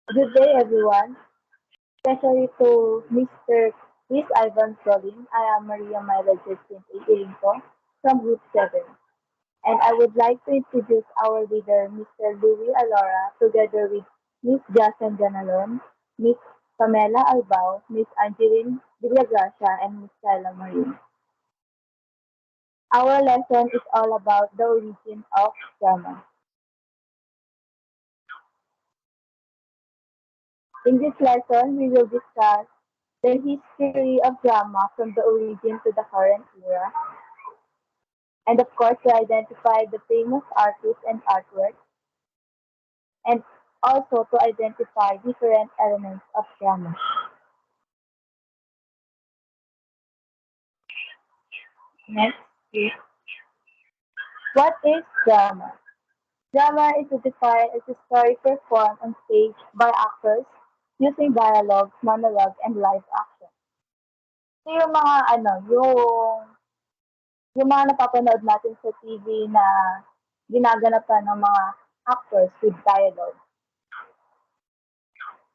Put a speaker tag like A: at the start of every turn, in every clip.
A: Good day, everyone, especially to Mr. Chris Ivan Solim. I am Maria Myla Justin Irinco from Group 7, and I would like to introduce our leader, Mr. Louis Alora, together with Miss Jason Ganalon, Miss Pamela Albao, Miss Angeline Villagracia, and Miss Kyla Marin. Our lesson is all about the origin of drama. In this lesson, we will discuss the history of drama from the origin to the current era, and of course to identify the famous artists and artworks, and also to identify different elements of drama. Next, please. What is drama? Drama is defined as a story performed on stage by actors using dialogue, monologue, and live action. So yung mga yung mga napapanood natin sa TV na ginaganapan ng mga actors with dialogue.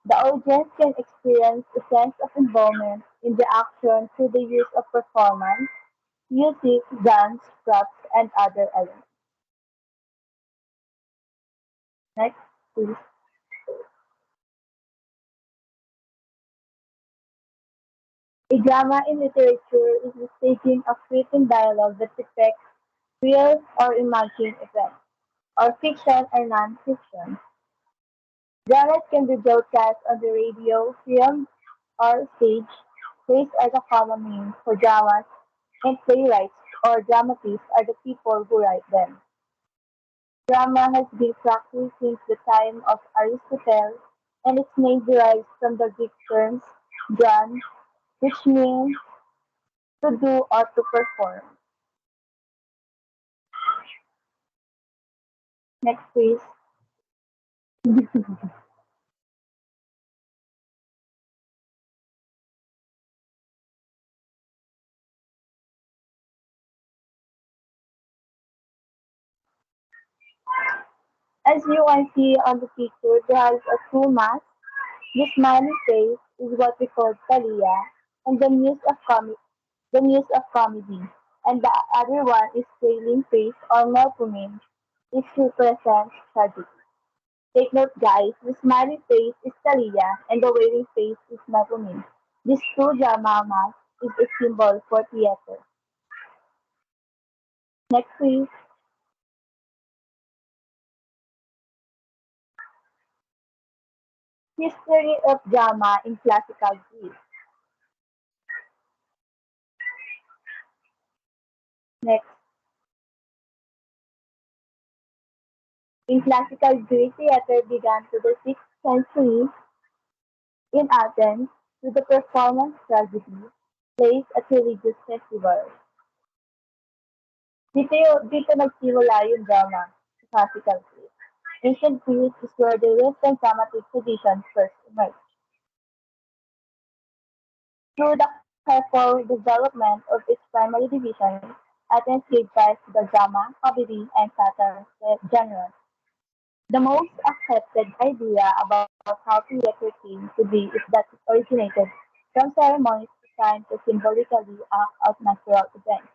A: The audience can experience a sense of involvement in the action through the use of performance, music, dance, props, and other elements. Next, please. A drama in literature is the staging of written dialogue that depicts real or imagined events, or fiction or non-fiction. Dramas can be broadcast on the radio, film, or stage. Plays are the common name for dramas, and playwrights or dramatists are the people who write them. Drama has been practiced since the time of Aristotle, and its name derives from the Greek terms "dran", which means to do or to perform. Next, please. As you can see on the picture, there is a two mask. The smiling face is what we call Talia, and the muse of comedy, and the other one is trailing face or melpomene, which represents tragedy. Take note, guys, the smiling face is Talia, and the wailing face is melpomene. This two drama mask is a symbol for theater. Next, please. History of drama in classical Greece. Next, in classical Greek, theater began to the 6th century in Athens with the performance tragedy plays at religious festivals. Dito nagsimula yung drama sa classical Greece. Ancient Greece is where the Western dramatic tradition first emerged. Through the careful development of its primary divisions, Athens gave rise to the drama, comedy, and satire genres. The most accepted idea about how theater came to be is that it originated from ceremonies designed to symbolically act out natural events,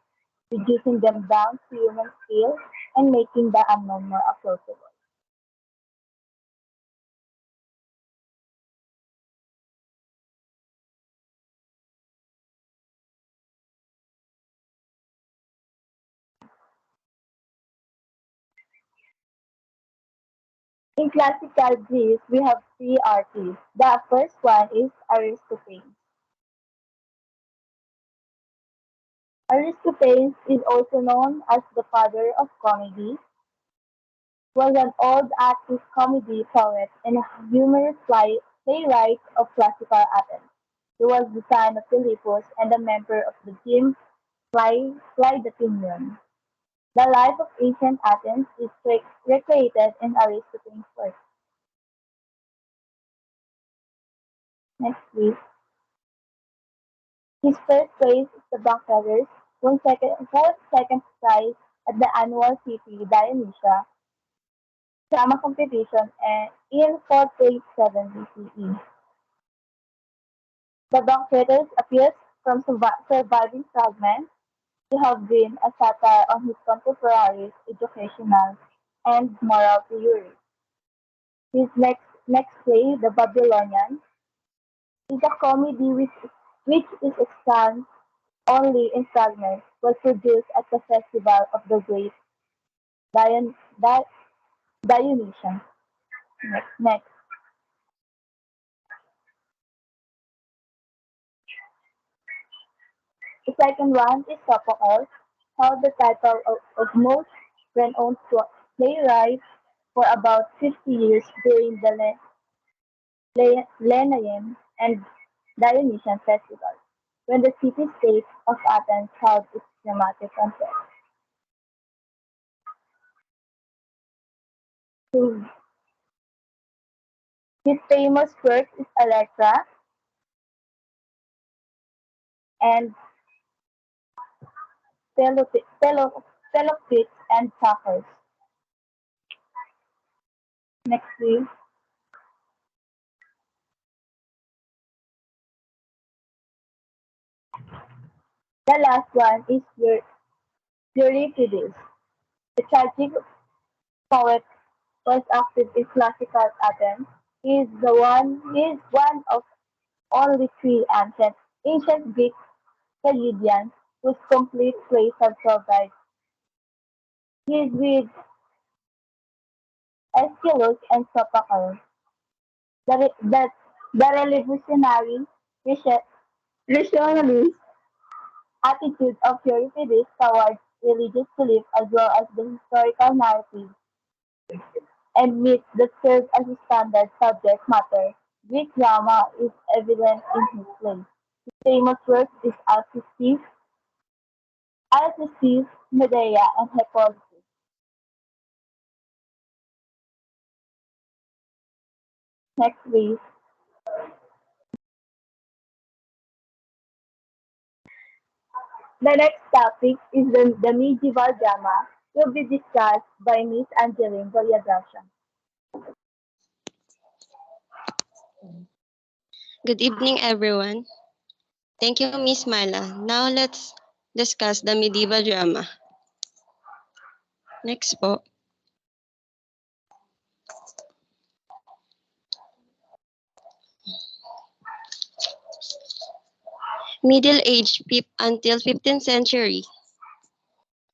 A: reducing them down to human scale and making the unknown more approachable. In classical Greece, we have three artists. The first one is Aristophanes. Aristophanes is also known as the father of comedy, was an old active comedy poet and a humorous playwright of classical Athens. He was the son of Philippus and a member of the team Pleiadion. The life of ancient Athens is recreated in Aristophanes' work. Next, please. His first place is the Bankers, won second prize at the annual city Dionysia. drama competition in 437 BCE. The Bacchatus appears from surviving fragments to have been a satire on his contemporaries' educational and moral theory. His next play, The Babylonian, is a comedy which is extant only in fragments, was produced at the festival of the great Dion, Di, Dionysian. Next. The second one is Sophocles, held the title of most renowned playwright for about 50 years during the Lenaean and Dionysian festivals, when the city-state of Athens held its dramatic contest. His, his famous work is Electra and Telocrates and Sapphiros. Next, please. The last one is Euripides. The tragic poet was active in classical Athens. He is one of only three ancient Greek tragedians whose complete plays have survived. He is with Aeschylus and Sophocles. The revolutionary rationalist attitude of Euripides towards religious belief as well as the historical narrative and myth that serve as a standard subject matter. Greek drama is evident in his plays. His famous work is Alcestis, Medea, and Hippolytus. Next, please. The next topic is the medieval drama will be discussed by Miss Angeline Villagracia.
B: Good evening, everyone. Thank you, Miss Myla. Now let's discuss the medieval drama. Next po. Middle Age until 15th century.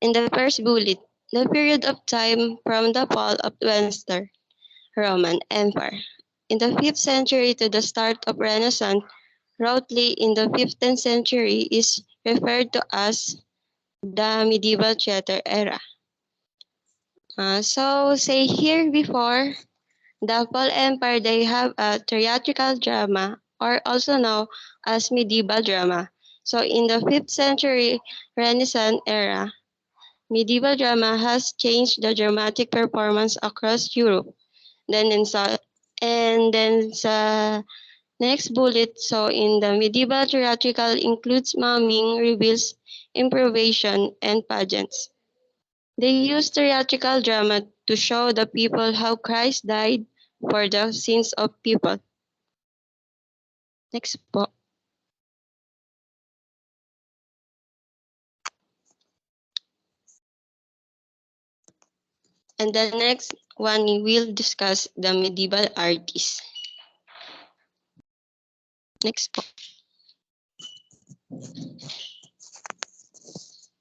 B: In the first bullet, the period of time from the fall of Western Roman Empire. In the 5th century to the start of Renaissance, roughly in the 15th century is referred to as the medieval theater era. So say here before the Fall Empire, they have a theatrical drama, or also known as medieval drama. So in the 5th century Renaissance era, medieval drama has changed the dramatic performance across Europe. Then sa next bullet, so in the medieval theatrical includes miming, reveals, improvisation, and pageants. They use theatrical drama to show the people how Christ died for the sins of people. Next po. And the next one, we will discuss the medieval artists. Next po.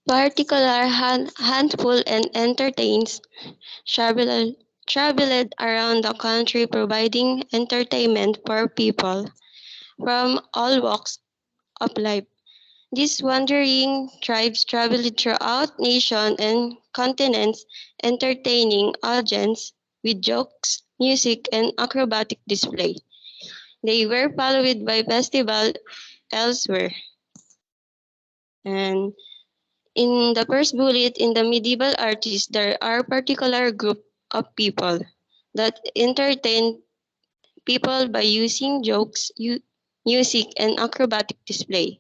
B: Particular handful and entertains traveled around the country providing entertainment for people from all walks of life. These wandering tribes traveled throughout nations and continents, entertaining audience with jokes, music, and acrobatic display. They were followed by festivals elsewhere. And in the first bullet, in the medieval artists, there are particular group of people that entertain people by using jokes, music, and acrobatic display.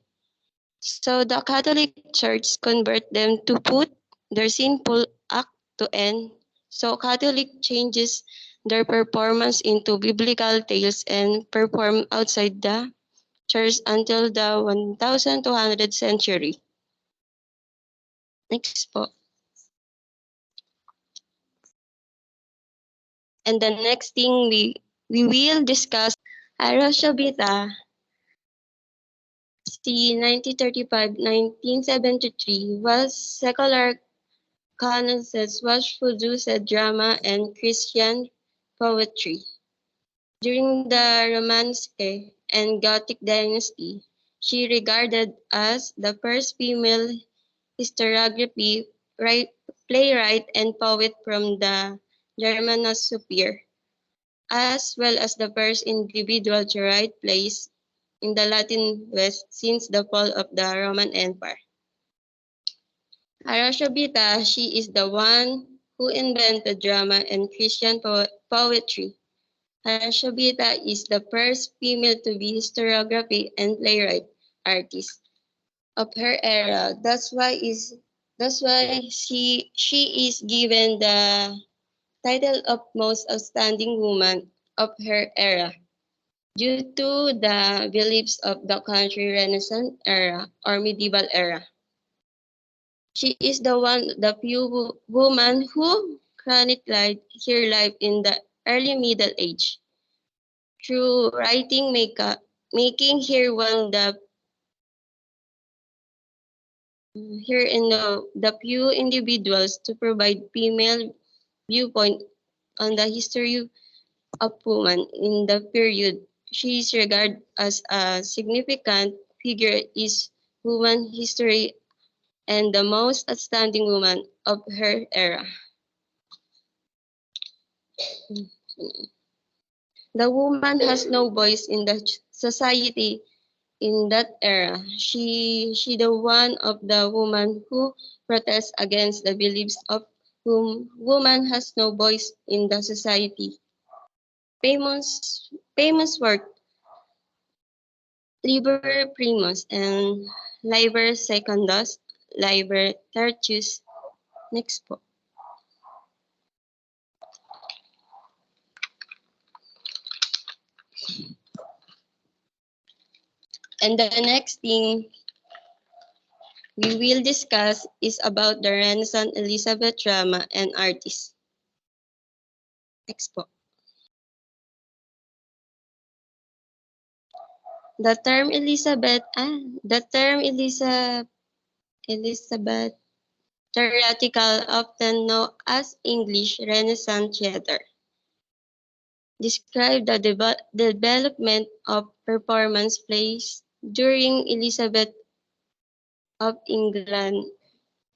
B: So the Catholic Church convert them to put their sinful act to end. So Catholic changes their performance into biblical tales and perform outside the church until the 1200 century. Next po. And the next thing we will discuss, Aroshabita, c. 1935-1973, was secular canonesses was produced drama and Christian poetry. During the Romanesque and Gothic dynasty, she regarded as the first female historiography playwright and poet from the Germanosphere, as well as the first individual to write plays in the Latin West since the fall of the Roman Empire. Arashobita, she is the one who invented drama and Christian poetry. Arashobita is the first female to be historiography and playwright artist of her era. That's why she is given the title of most outstanding woman of her era due to the beliefs of the country Renaissance era or medieval era. She is the few woman who chronicled her life in the early Middle Age through writing makeup, making her one the here in the few individuals to provide female viewpoint on the history of women in the period. She is regarded as a significant figure in women history and the most outstanding woman of her era. The woman has no voice in the society in that era. She the one of the woman who protests against the beliefs of whom woman has no voice in the society. Famous work Liber Primus and Liber Secundus, Liber Tertius. Next po. And the next thing we will discuss is about the Renaissance Elizabeth drama and artists. Next po. The term Elizabeth theatrical, often known as English Renaissance theater, describe the development of performance plays during Elizabeth of England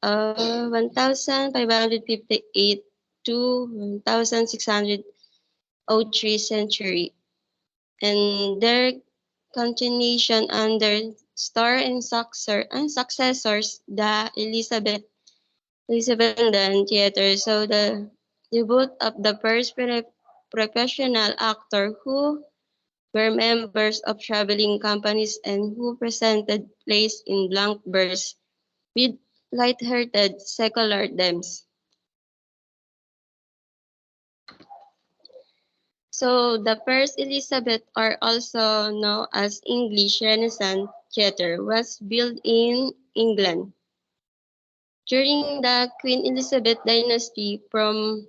B: 1558 to 1603 century, and their continuation under Star and successors, the Elizabethan theater. So the debut of the first professional actor who were members of traveling companies and who presented plays in blank verse with light-hearted secular themes. So the first Elizabeth, or also known as English Renaissance Theatre, was built in England during the Queen Elizabeth dynasty from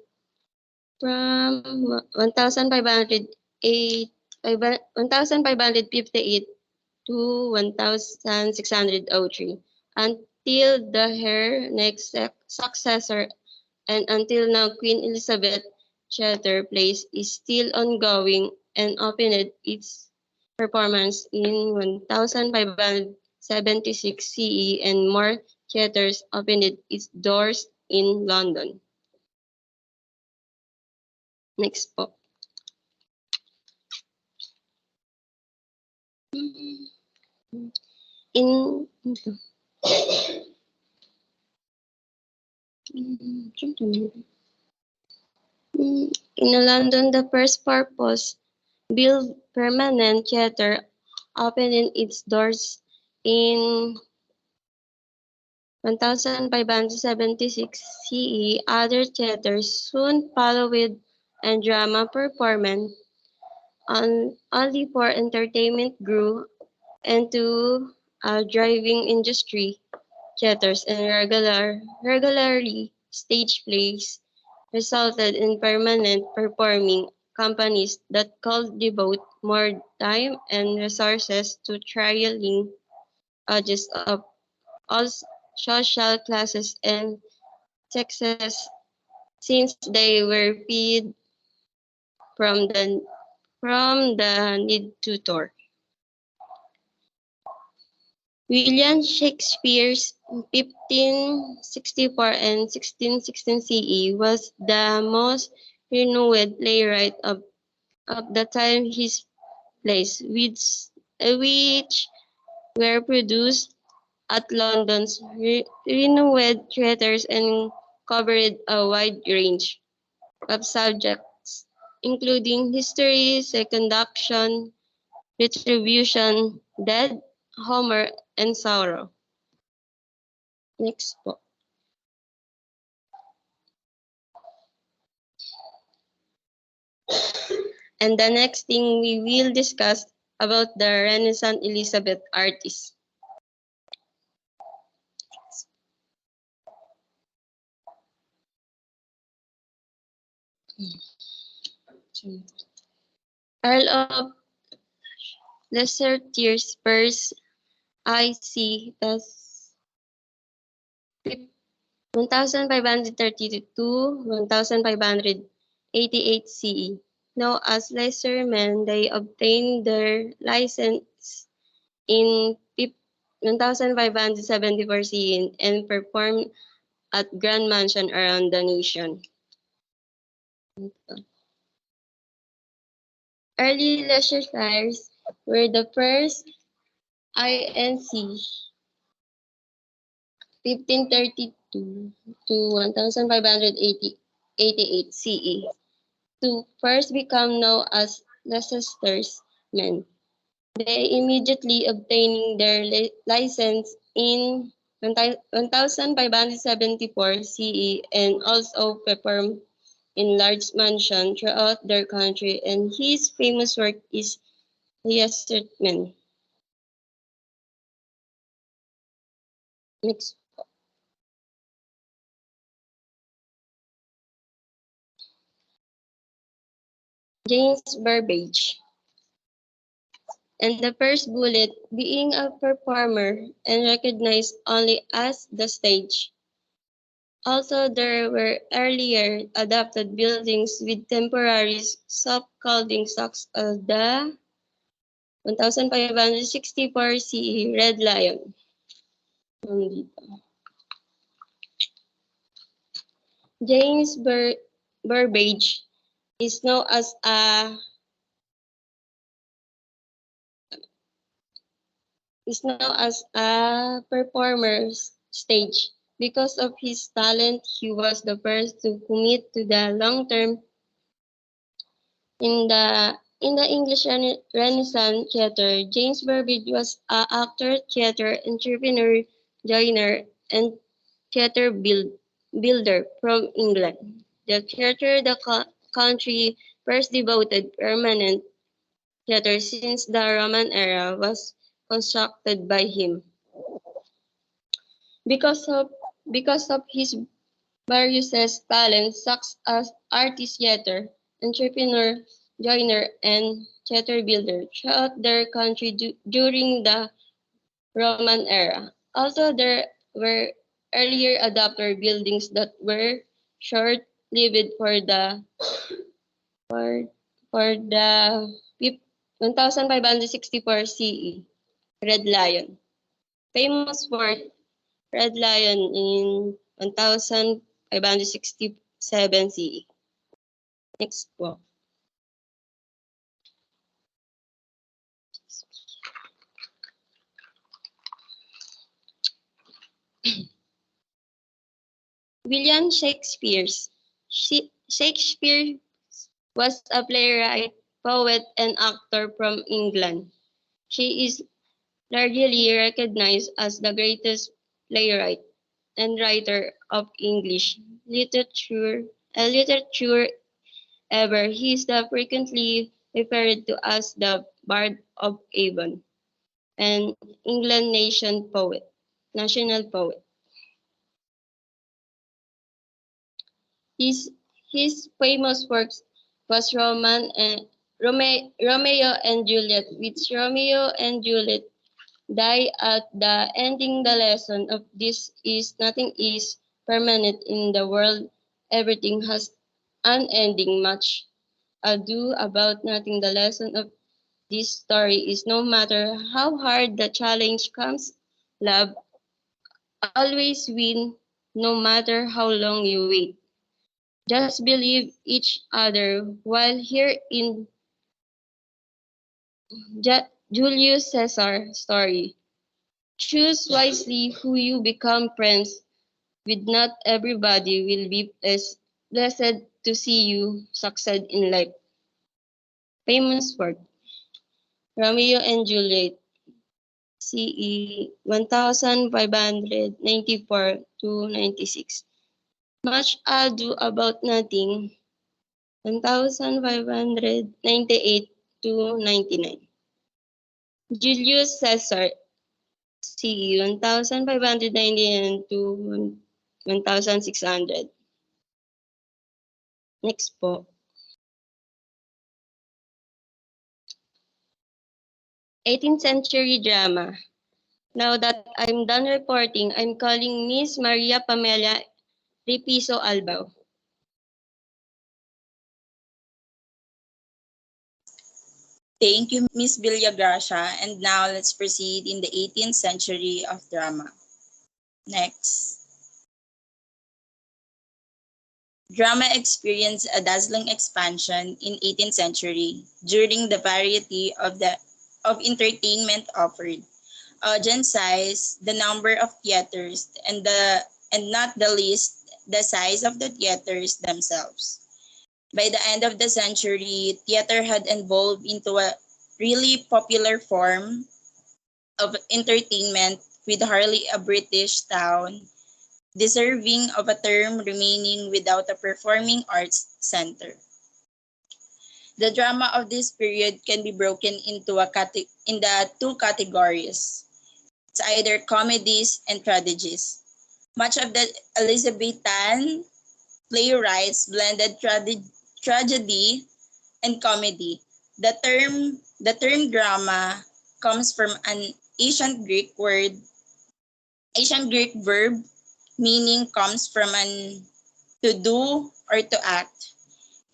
B: 1558 to 1603 until her next successor, and until now Queen Elizabeth Theatre Place is still ongoing and opened its performance in 1576 CE, and more theaters opened its doors in London. Next po. In in London, the first purpose built permanent theater opened its doors in 1576 CE, other theaters soon followed and drama performance only for entertainment grew into a driving industry. Theaters and regularly staged plays resulted in permanent performing companies that could devote more time and resources to trialing audiences of all social classes and sexes since they were freed from the need to tour. William Shakespeare's 1564 and 1616 CE was the most renowned playwright of the time. His plays, which were produced at London's renowned theatres and covered a wide range of subjects, including history, second action, retribution, death, Homer, and sorrow. Next po. And the next thing we will discuss about the Renaissance Elizabeth artists. Earl of Leicester Spurs IC thus 1532 to 1588 CE. Now as Leicestermen, they obtained their license in 1574 CE and performed at grand mansion around the nation. Early Leicestershires were the first INC 1532 to 1588 CE to first become known as Leicester's men. They immediately obtaining their license in 1574 CE and also performed in large mansions throughout their country, and his famous work is Yesterman. Next, James Burbage. And the first bullet being a performer and recognized only as the stage. Also, there were earlier adapted buildings with temporary soft clothing stocks of the 1564 CE Red Lion. James Burbage is known as a performer stage. Because of his talent, he was the first to commit to the long term in the English Renaissance theater. James Burbage was an actor, theater entrepreneur, joiner, and builder from England. The theater the country first devoted permanent theater since the Roman era was constructed by him. Because of because of his various talents such as artist theater, entrepreneur, joiner, and theater builder throughout their country during the Roman era. Also, there were earlier adapter buildings that were short-lived for, for the 1564 CE. Red Lion. Famous for Red Lion in 1567 CE. Next po. William Shakespeare. Shakespeare was a playwright, poet, and actor from England. She is largely recognized as the greatest playwright. and writer of English literature ever. He is the frequently referred to as the Bard of Avon, an England national poet. His his famous works was Romeo and Juliet, which Romeo and Juliet die at the ending. The lesson of this is nothing is permanent in the world. Everything has an ending. Much ado about nothing. The lesson of this story is no matter how hard the challenge comes, love always win no matter how long you wait. Just believe each other while here in Julius Caesar story. Choose wisely who you become friends with. Not everybody will be blessed to see you succeed in life. Famous work, Romeo and Juliet, CE 1594 to 96. Much ado about nothing, 1598 to 99. Julius Caesar, CE 1599 to 1600. Next po. 18th century drama. Now that I'm done reporting, I'm calling Miss Maria Pamela Repiso Albao.
C: Thank you, Miss Villagracia. And now let's proceed in the 18th century of drama. Next. Drama experienced a dazzling expansion in 18th century during the variety of entertainment offered, audience size, the number of theaters, and not the least the size of the theaters themselves. By the end of the century, theater had evolved into a really popular form of entertainment with hardly a British town deserving of a term remaining without a performing arts center. The drama of this period can be broken into in the two categories. It's either comedies and tragedies. Much of the Elizabethan playwrights blended tragedy and comedy. The term drama comes from an ancient Greek verb meaning comes from an to do or to act.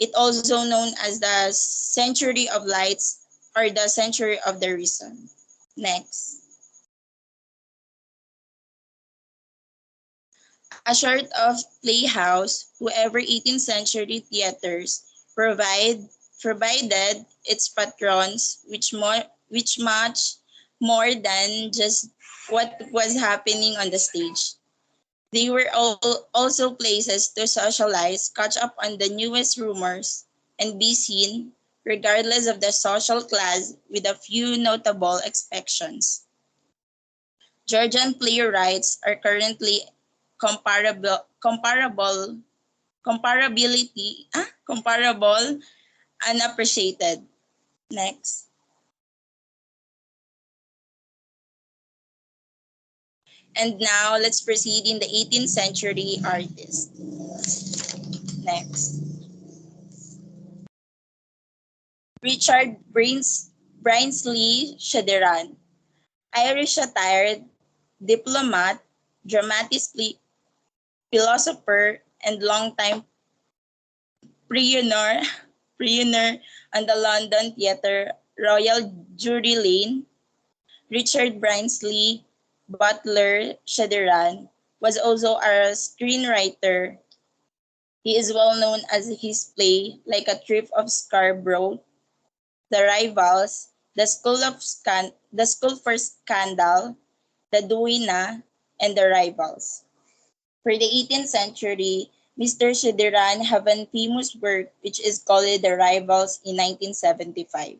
C: It also known as the century of lights or the century of the reason. Next. A sort of playhouse, whoever 18th century theaters provided its patrons which much more than just what was happening on the stage. They were also places to socialize, catch up on the newest rumors, and be seen, regardless of the social class, with a few notable exceptions. Georgian playwrights are currently comparable and appreciated. Next. And now let's proceed in the 18th century artist. Next. Richard Brinsley Shederan, Irish satire, diplomat, dramatic philosopher, and longtime pioneer, pioneer on the London Theatre Royal Drury Lane. Richard Brinsley Butler Shederan was also a screenwriter. He is well known as his play Like a Trip of Scarborough, The Rivals, The School for Scandal, The Duina, and The Rivals. For the 18th century, Mr. Shediran have a famous work which is called The Rivals in 1975.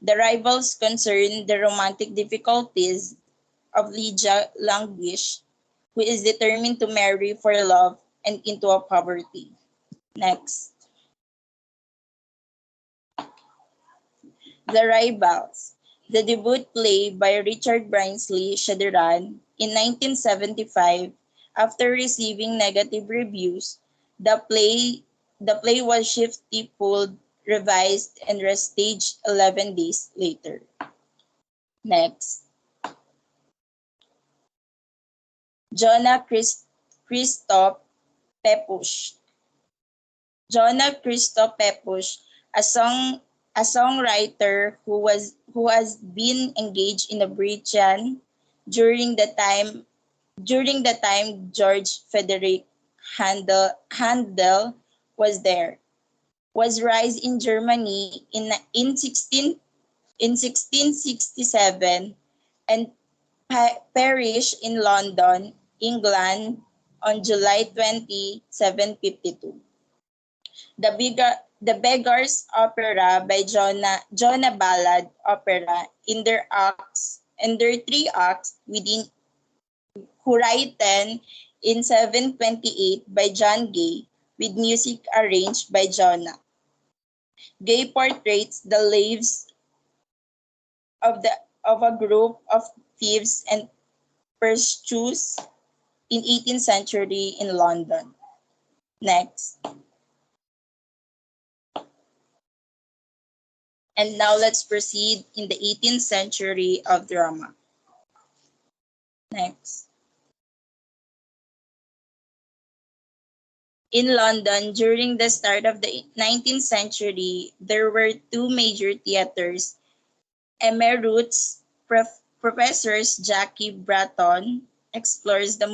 C: The Rivals concern the romantic difficulties of Lydia Languish, who is determined to marry for love and into a poverty. Next, The Rivals. The debut play by Richard Brinsley Sheridan in 1975, after receiving negative reviews, the play the play was shiftly pulled, revised, and restaged 11 days later. Next, Jonah Christoph Pepusch. Jonah Christoph Pepusch, a songwriter who has been engaged in a Britain during the time George Frederick Handel was there, was raised in Germany in 1667 and perished in London, England on July 20, 752. The Beggar's Opera by Jonah Ballad Opera in their three acts within who written in 728 by John Gay, with music arranged by Jonah. Gay portrays the lives of a group of thieves and pursues in 18th century in London. Next. And now let's proceed in the 18th century of drama. Next. In London, during the start of the 19th century, there were two major theaters. Emeritus Professors Jackie Bratton explores the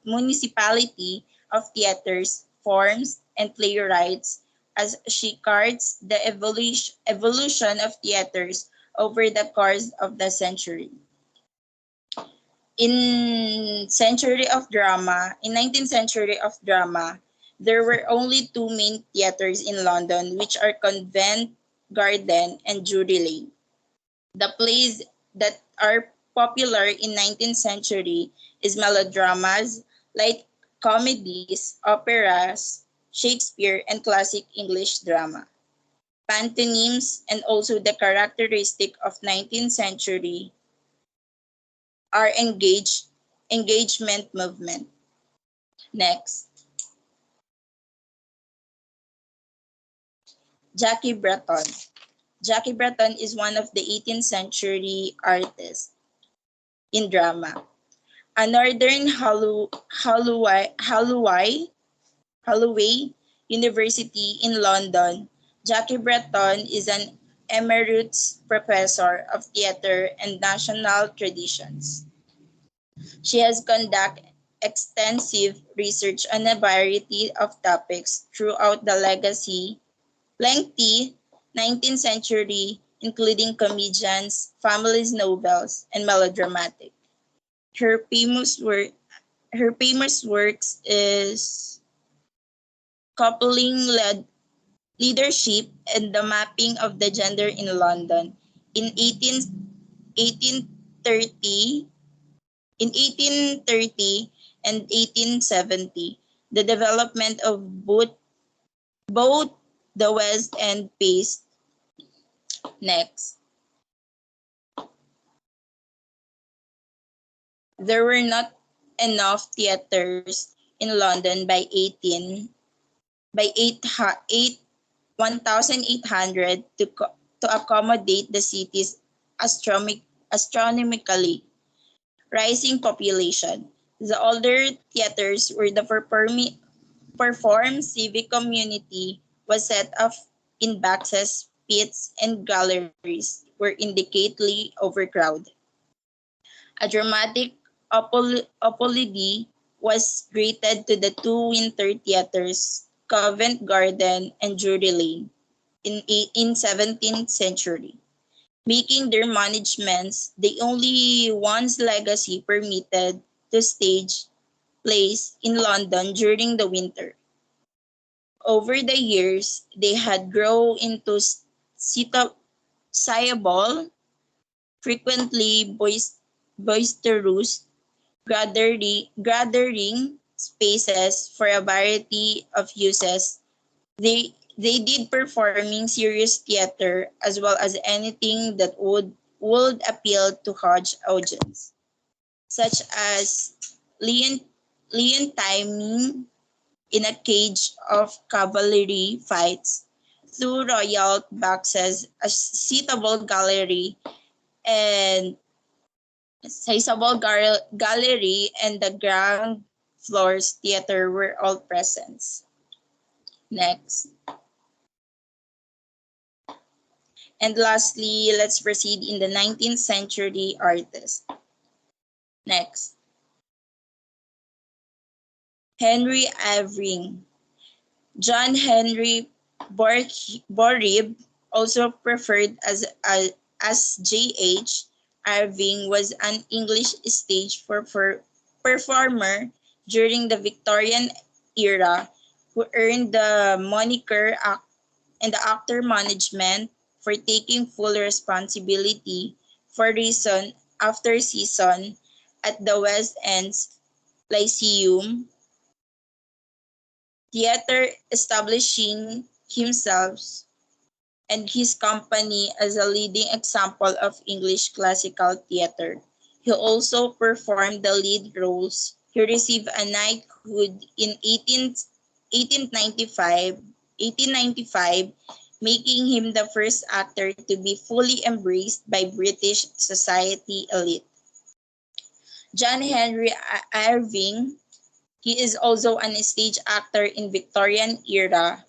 C: municipality of theaters, forms, and playwrights as she charts the evolution of theaters over the course of the century. In 19th century of drama, there were only two main theaters in London, which are Covent Garden and Drury Lane. The plays that are popular in 19th century is melodramas, light comedies, operas, Shakespeare, and classic English drama. Pantomimes, and also the characteristic of 19th century, are engagement movement. Next, Jackie Bratton. Jackie Bratton is one of the 18th century artists in drama. A Northern Holloway University in London, Jackie Bratton is an emeritus professor of theatre and national traditions. She has conducted extensive research on a variety of topics throughout the lengthy 19th century, including comedians, family novels, and melodramatic. Her famous work Her famous works is coupling leadership and the mapping of the gender in London. In 1830, in 1830 and 1870, the development of both the West and Pace. Next, there were not enough theaters in London by 1800 to accommodate the city's astronomically rising population. The older theaters where the perform civic community was set up in boxes, pits, and galleries were indicatedly overcrowded. A dramatic apology was granted to the two winter theaters, Covent Garden and Drury Lane, in 17th century, making their managements the only ones legacy permitted to stage plays in London during the winter. Over the years, they had grown into sociable, frequently boisterous gathering spaces for a variety of uses. They did performing serious theater as well as anything that would appeal to huge audience, such as lion lion timing in a cage of cavalry fights, two royal boxes, a seatable gallery, and gallery and the ground floors theater were all present. Next. And lastly, let's proceed in the 19th century artist. Next. Henry Irving. John Henry Borib, also preferred as J.H. Irving, was an English stage performer during the Victorian era who earned the moniker and the actor management for taking full responsibility for reason after season at the West End's Lyceum Theatre, establishing himself and his company as a leading example of English classical theatre. He also performed the lead roles. He received a knighthood in 1895, making him the first actor to be fully embraced by British society elite. John Henry Irving, he is also an stage actor in Victorian era,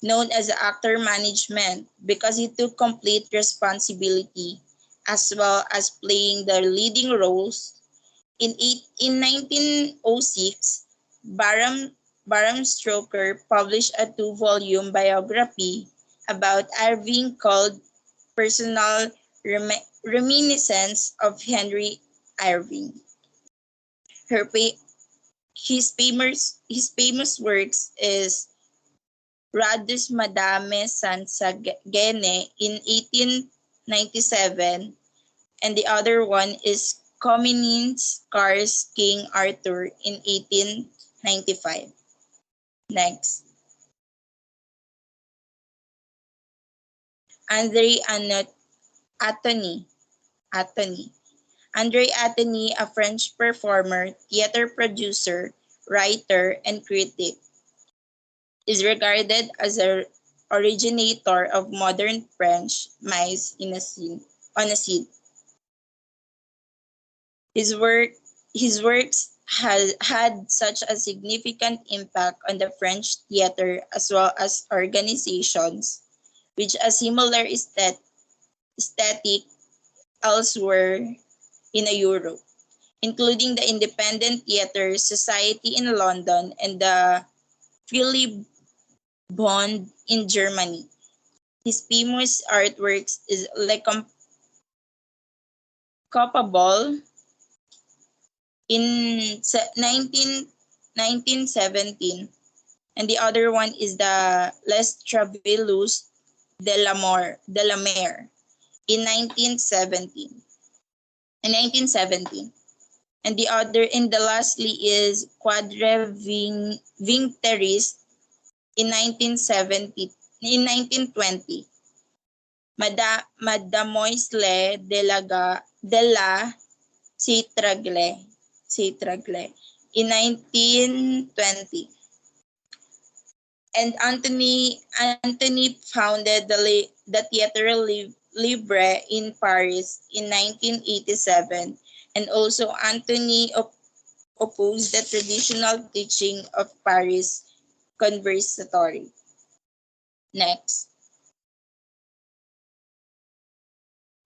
C: known as actor management because he took complete responsibility as well as playing the leading roles. In 1906, Bram Stoker published a two-volume biography about Irving called Personal Reminiscence of Henry Irving. Her his famous works is Radus Madame Sansagene in 1897, and the other one is Comini's Cars King Arthur in 1895. Next, Andre Atony. Atony. Andre Atony, a French performer, theater producer, writer, and critic, is regarded as a originator of modern French mise en scene. His work his works had such a significant impact on the French theater as well as organizations which a similar aesthetic elsewhere in Europe, including the Independent Theatre Society in London and the Philip Bond in Germany. His famous artworks is Le Coupable in 1917, and the other one is the Les Travailleuses de la Mer in 1917. In 1917. And the other and the lastly is Quadre Vinteris in 1970 in 1920. Mademoiselle de la Citragle in 1920. And Anthony founded the Theatre Libre in Paris in 1987, and also Anthony opposed the traditional teaching of Paris Conservatory. Next,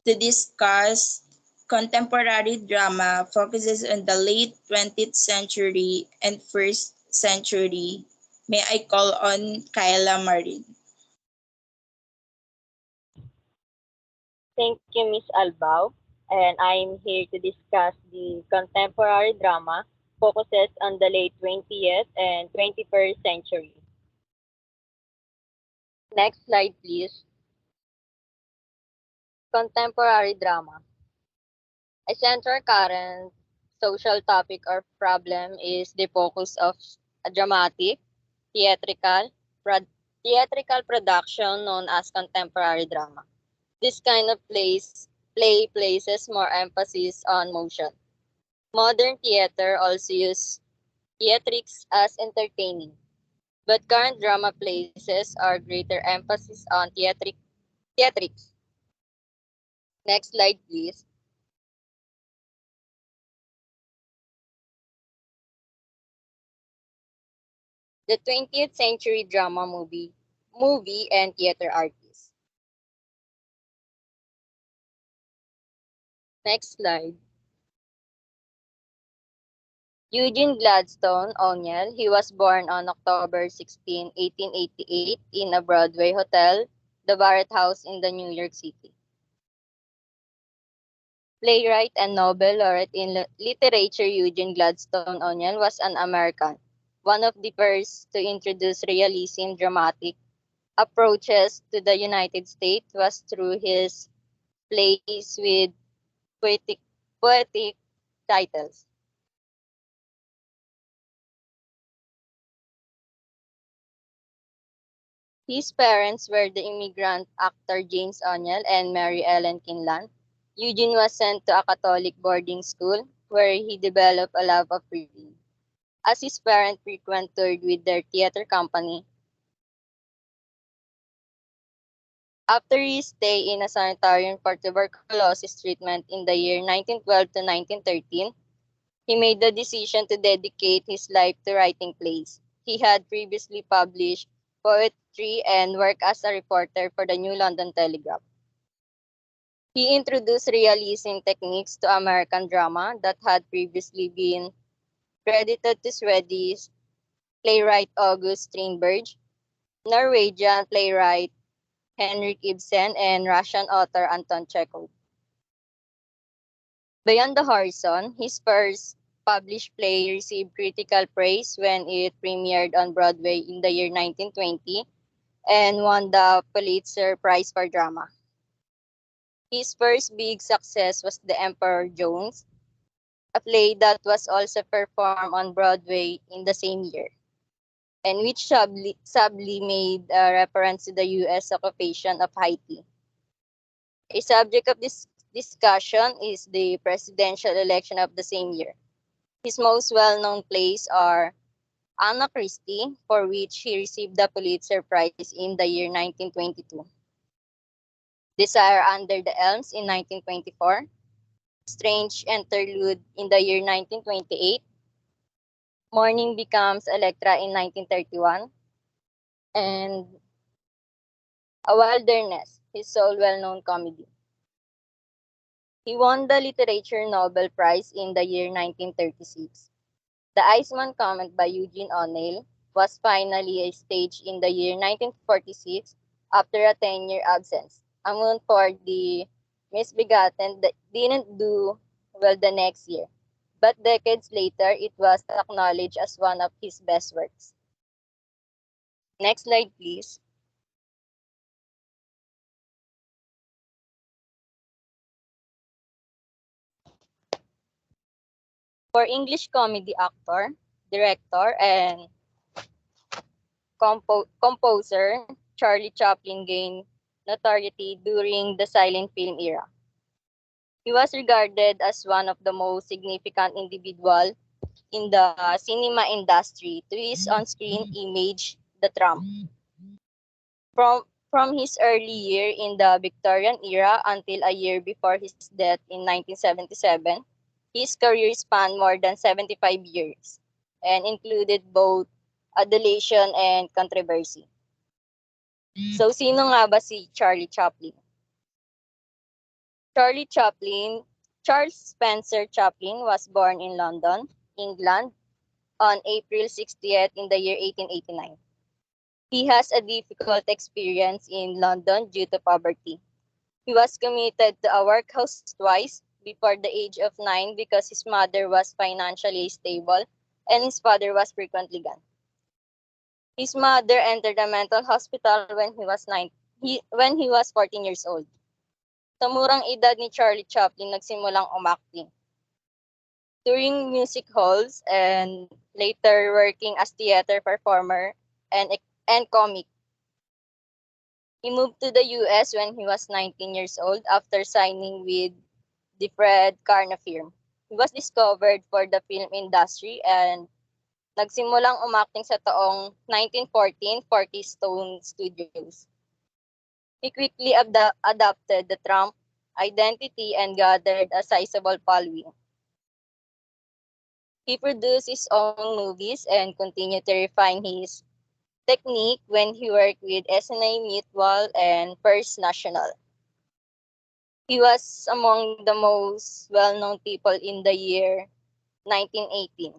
C: to discuss contemporary drama focuses on the late 20th century and first century. May I call on Kyla Marin?
D: Thank you, Miss Albao. And I'm here to discuss the contemporary drama focuses on the late 20th and 21st century. Next slide, please. Contemporary drama. A central current social topic or problem is the focus of a dramatic, theatrical, prod- theatrical production known as contemporary drama. This kind of play places more emphasis on motion. Modern theater also use theatrics as entertaining, but current drama places are greater emphasis on theatrics. Next slide, please. The 20th century drama movie and theater artist. Next slide. Eugene Gladstone O'Neill, he was born on October 16, 1888 in a Broadway hotel, the Barrett House in the New York City. Playwright and Nobel laureate in literature Eugene Gladstone O'Neill was an American, one of the first to introduce realism dramatic approaches to the United States was through his plays with poetic, poetic titles. His parents were the immigrant actor James O'Neill and Mary Ellen Kinlan. Eugene was sent to a Catholic boarding school where he developed a love of reading. As his parents frequented with their theater company, after his stay in a sanitarium for tuberculosis treatment in the year 1912 to 1913, he made the decision to dedicate his life to writing plays. He had previously published poetry and worked as a reporter for the New London Telegraph. He introduced realism techniques to American drama that had previously been credited to Swedish playwright August Strindberg, Norwegian playwright Henrik Ibsen, and Russian author Anton Chekhov. Beyond the Horizon, his first published play received critical praise when it premiered on Broadway in the year 1920 and won the Pulitzer Prize for Drama. His first big success was The Emperor Jones, a play that was also performed on Broadway in the same year, and which subtly made a reference to the U.S. occupation of Haiti. A subject of this discussion is the presidential election of the same year. His most well-known plays are Anna Christie, for which he received the Pulitzer Prize in the year 1922, Desire Under the Elms in 1924, Strange Interlude in the year 1928, Morning Becomes Electra in 1931, and A Wilderness, his sole well-known comedy. He won the Literature Nobel Prize in the year 1936. The Iceman Comet by Eugene O'Neill was finally staged in the year 1946 after a 10-year absence. Among for the Misbegotten that didn't do well the next year, but decades later it was acknowledged as one of his best works. Next slide, please. For English comedy actor, director, and composer, Charlie Chaplin gained notoriety during the silent film era. He was regarded as one of the most significant individuals in the cinema industry to his on-screen image, the Trump. From his early year in the Victorian era until a year before his death in 1977, his career spanned more than 75 years and included both adulation and controversy. So, sino nga ba si Charlie Chaplin? Charlie Chaplin, Charles Spencer Chaplin was born in London, England, on April 60th in the year 1889. He has a difficult experience in London due to poverty. He was committed to a workhouse twice before the age of 9 because his mother was financially stable and his father was frequently gone. His mother entered a mental hospital when he was 14 years old. Sa murang edad ni Charlie Chaplin nagsimulang umakting. touring music halls, and later working as theater performer and comic. He moved to the US when he was 19 years old after signing with the Fred Karna firm. He was discovered for the film industry and nagsimulang umakting sa taong 1914 for Keystone Studios. He quickly adopted the Trump identity and gathered a sizable following. He produced his own movies and continued to refine his technique when he worked with SNA Mutual and First National. He was among the most well-known people in the year 1918.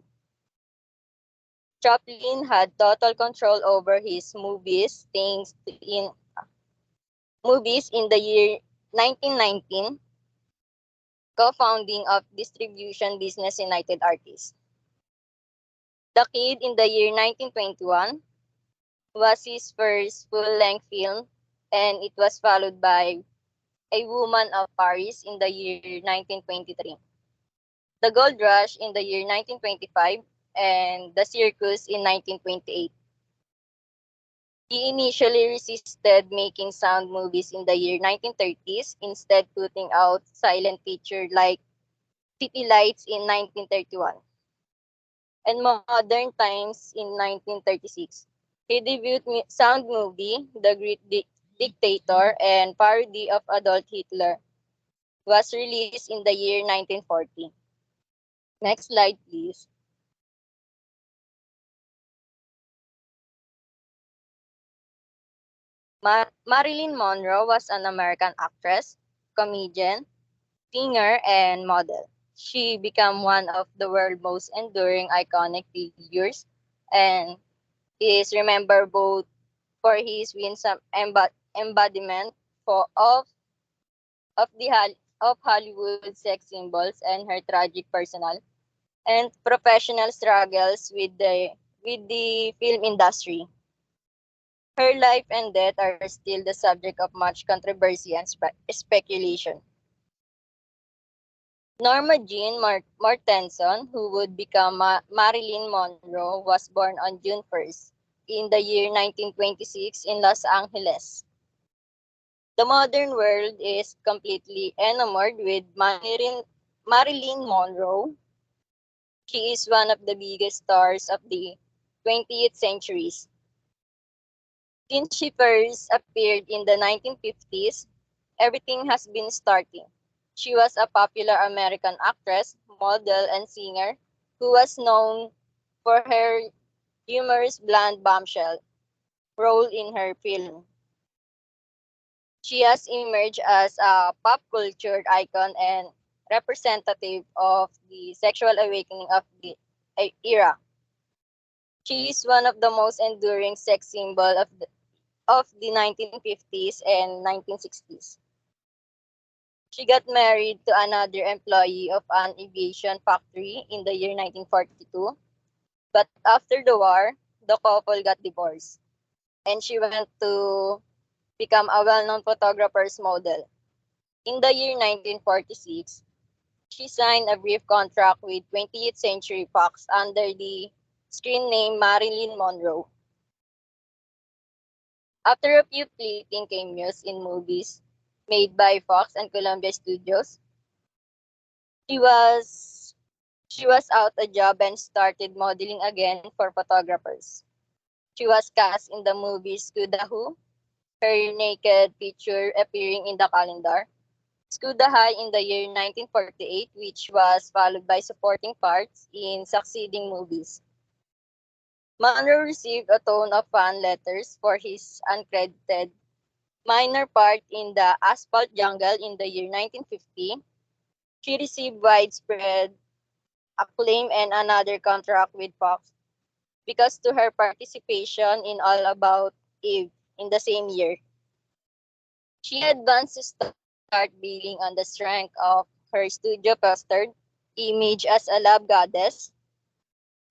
D: Chaplin had total control over his movies in the year 1919, co-founding of distribution business United Artists. The Kid in the year 1921 was his first full-length film, and it was followed by A Woman of Paris in the year 1923, The Gold Rush in the year 1925, and The Circus in 1928. He initially resisted making sound movies in the year 1930s, instead putting out silent feature like City Lights in 1931 and Modern Times in 1936. He debuted sound movie The Great Dictator and parody of Adolf Hitler was released in the year 1940. Next slide, please. Marilyn Monroe was an American actress, comedian, singer, and model. She became one of the world's most enduring iconic figures and is remembered both for his winsome embodiment of of Hollywood sex symbols and her tragic personal and professional struggles with the film industry. Her life and death are still the subject of much controversy and speculation. Norma Jean Mortensen, who would become Marilyn Monroe, was born on June 1st in the year 1926 in Los Angeles. The modern world is completely enamored with Marilyn Monroe. She is one of the biggest stars of the 20th centuries. Since she first appeared in the 1950s, everything has been starting. She was a popular American actress, model, and singer who was known for her humorous blonde bombshell role in her film. She has emerged as a pop culture icon and representative of the sexual awakening of the era. She is one of the most enduring sex symbols of the 1950s and 1960s. She got married to another employee of an aviation factory in the year 1942, but after the war, the couple got divorced, and she went to become a well-known photographer's model. In the year 1946, she signed a brief contract with 20th Century Fox under the screen name Marilyn Monroe. After a few fleeting cameos in movies made by Fox and Columbia Studios, she was she was out a job and started modeling again for photographers. She was cast in the movie Scooda Who, her naked picture appearing in the calendar. Scooda High in the year 1948, which was followed by supporting parts in succeeding movies. Monroe received a ton of fan letters for his uncredited minor part in the Asphalt Jungle in the year 1950. She received widespread acclaim and another contract with Fox because to her participation in All About Eve in the same year. She advanced to start billing on the strength of her studio postered image as a love goddess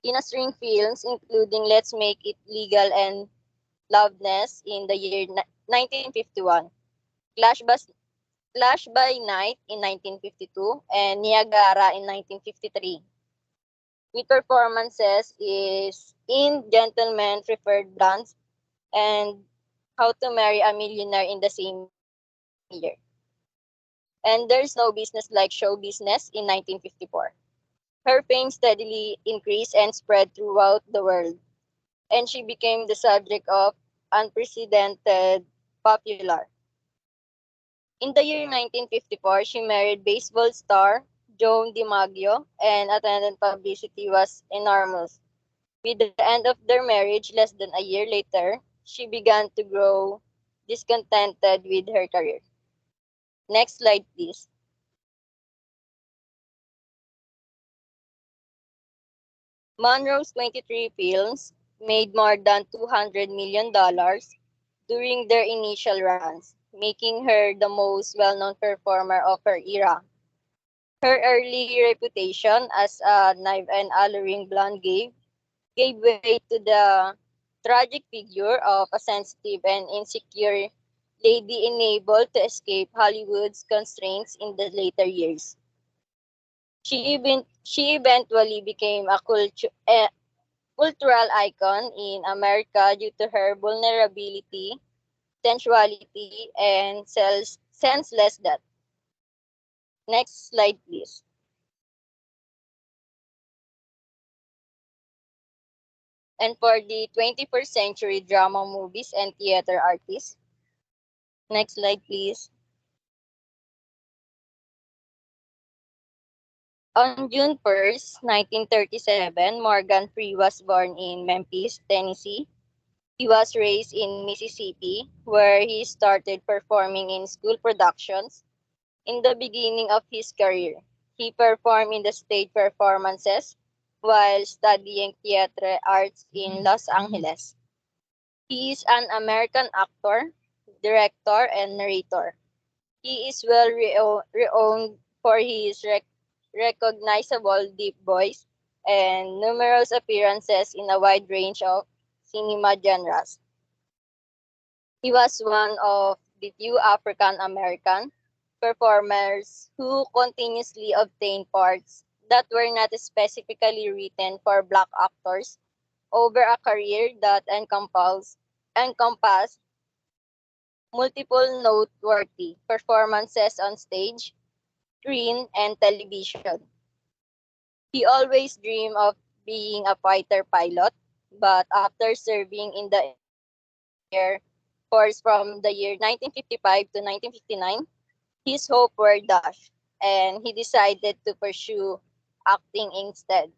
D: in a string films including Let's Make It Legal and Loveness in the year 1951, Clash by, Clash by Night in 1952, and Niagara in 1953. with performances is in Gentlemen Preferred Blondes and How to Marry a Millionaire in the same year. And There's No Business Like Show Business in 1954. Her fame steadily increased and spread throughout the world, and she became the subject of unprecedented popular. In the year 1954, she married baseball star Joan DiMaggio, and attendant publicity was enormous. With the end of their marriage less than a year later, she began to grow discontented with her career. Next slide, please. Monroe's 23 films made more than $200 million during their initial runs, making her the most well-known performer of her era. Her early reputation as a naive and alluring blonde gave way to the tragic figure of a sensitive and insecure lady unable to escape Hollywood's constraints in the later years. She eventually became a cultural icon in America due to her vulnerability, sensuality, and senseless death. Next slide, please. And for the 21st century drama movies and theater artists, next slide, please. On June 1st, 1937, Morgan Free was born in Memphis, Tennessee. He was raised in Mississippi, where he started performing in school productions. In the beginning of his career, he performed in the stage performances while studying theater arts in Los Angeles. He is an American actor, director, and narrator. He is well renowned for his recognizable deep voice and numerous appearances in a wide range of cinema genres. He was one of the few African American performers who continuously obtained parts that were not specifically written for black actors over a career that encompassed multiple noteworthy performances on stage, screen, and television. He always dreamed of being a fighter pilot, but after serving in the Air Force from the year 1955 to 1959, his hopes were dashed, and he decided to pursue acting instead.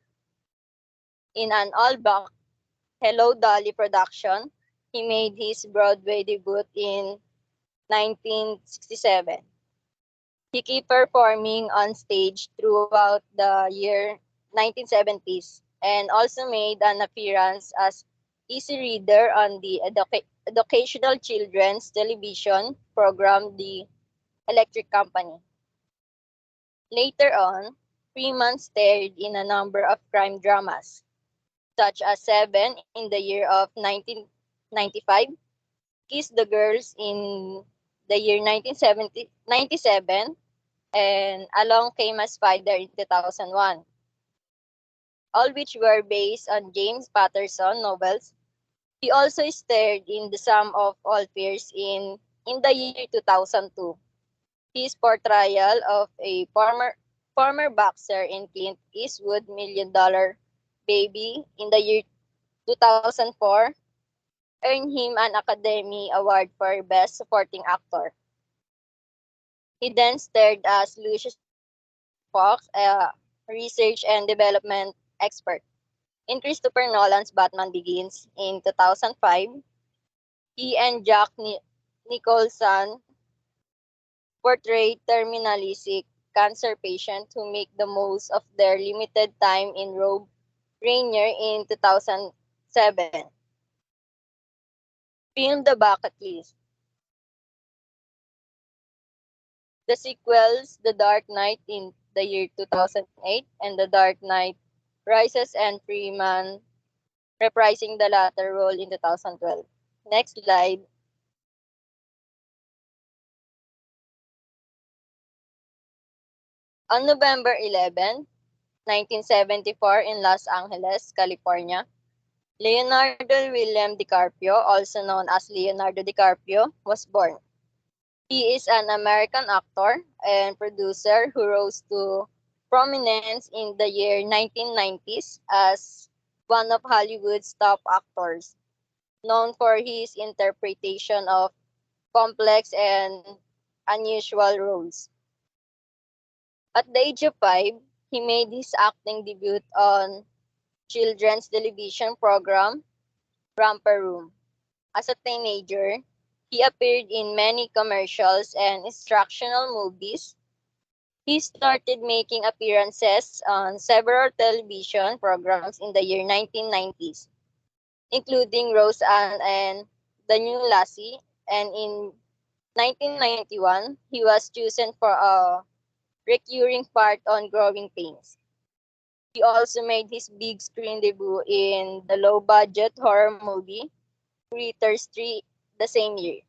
D: In an all-black Hello Dolly production, he made his Broadway debut in 1967. He kept performing on stage throughout the year 1970s and also made an appearance as easy reader on the educational children's television program The Electric Company. Later on, Freeman starred in a number of crime dramas, such as Seven in the year of 1995, Kiss the Girls in the year 1997, and Along Came a Spider in 2001, all which were based on James Patterson novels. He also starred in The Sum of All Fears in the year 2002. His portrayal of a former boxer in Clint Eastwood Million Dollar Baby in the year 2004 earned him an Academy Award for Best Supporting Actor. He then starred as Lucius Fox, a research and development expert, in Christopher Nolan's Batman Begins in 2005. He and Nicholson portrayed terminally sick cancer patients who make the most of their limited time in Robe Rainier in 2007. Film The Bucket List. The sequels, The Dark Knight in the year 2008 and The Dark Knight Rises and Freeman reprising the latter role in 2012. Next slide. On November 11, 1974 in Los Angeles, California. Leonardo William DiCaprio, also known as Leonardo DiCaprio, was born. He is an American actor and producer who rose to prominence in the year 1990s as one of Hollywood's top actors, known for his interpretation of complex and unusual roles. At the age of 5, he made his acting debut on children's television program Romper Room. As a teenager, he appeared in many commercials and instructional movies. He started making appearances on several television programs in the year 1990s, including Roseanne and The New Lassie, and in 1991, he was chosen for a recurring part on Growing Pains. He also made his big screen debut in the low-budget horror movie Critters 3 the same year.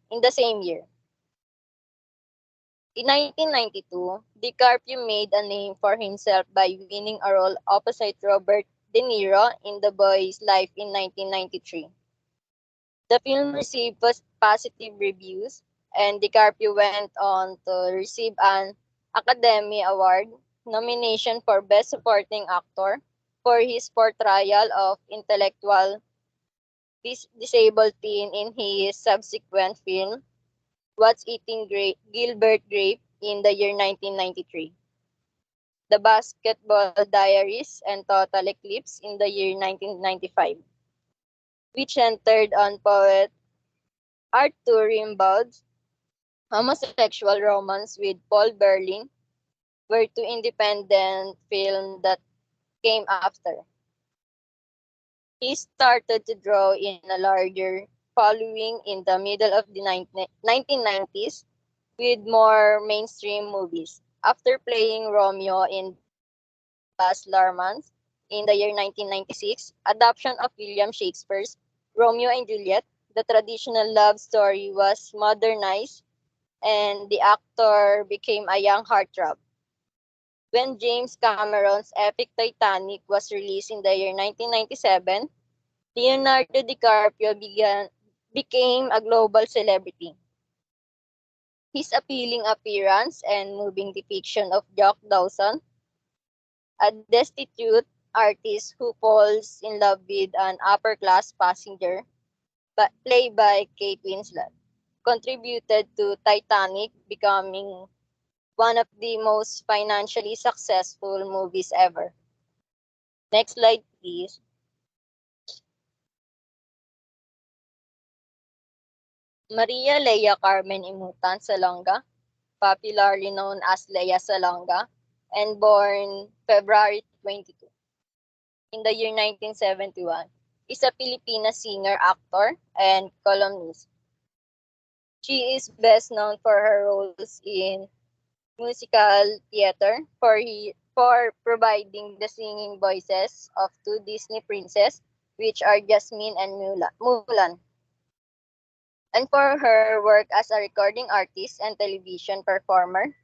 D: In 1992, DiCaprio made a name for himself by winning a role opposite Robert De Niro in The Boy's Life in 1993. The film received positive reviews, and DiCaprio went on to receive an Academy Award nomination for Best Supporting Actor for his portrayal of intellectual disabled teen in his subsequent film What's Eating Gilbert Grape in the year 1993, The Basketball Diaries, and Total Eclipse in the year 1995, which centered on poet Arthur Rimbaud's homosexual romance with Paul Berlin, were two independent films that came after. He started to draw in a larger following in the middle of the 1990s with more mainstream movies. After playing Romeo in Baz Luhrmann's in the year 1996 adaptation of William Shakespeare's Romeo and Juliet, the traditional love story was modernized and the actor became a young heartthrob. When James Cameron's epic Titanic was released in the year 1997, Leonardo DiCaprio became a global celebrity. His appealing appearance and moving depiction of Jack Dawson, a destitute artist who falls in love with an upper-class passenger, but played by Kate Winslet, contributed to Titanic becoming one of the most financially successful movies ever. Next slide, please. Maria Leia Carmen Imutan Salonga, popularly known as Leia Salonga, and born February 22 in the year 1971, is a Filipina singer, actor, and columnist. She is best known for her roles in musical theater for providing the singing voices of two Disney princesses, which are Jasmine and Mulan, and for her work as a recording artist and television performer.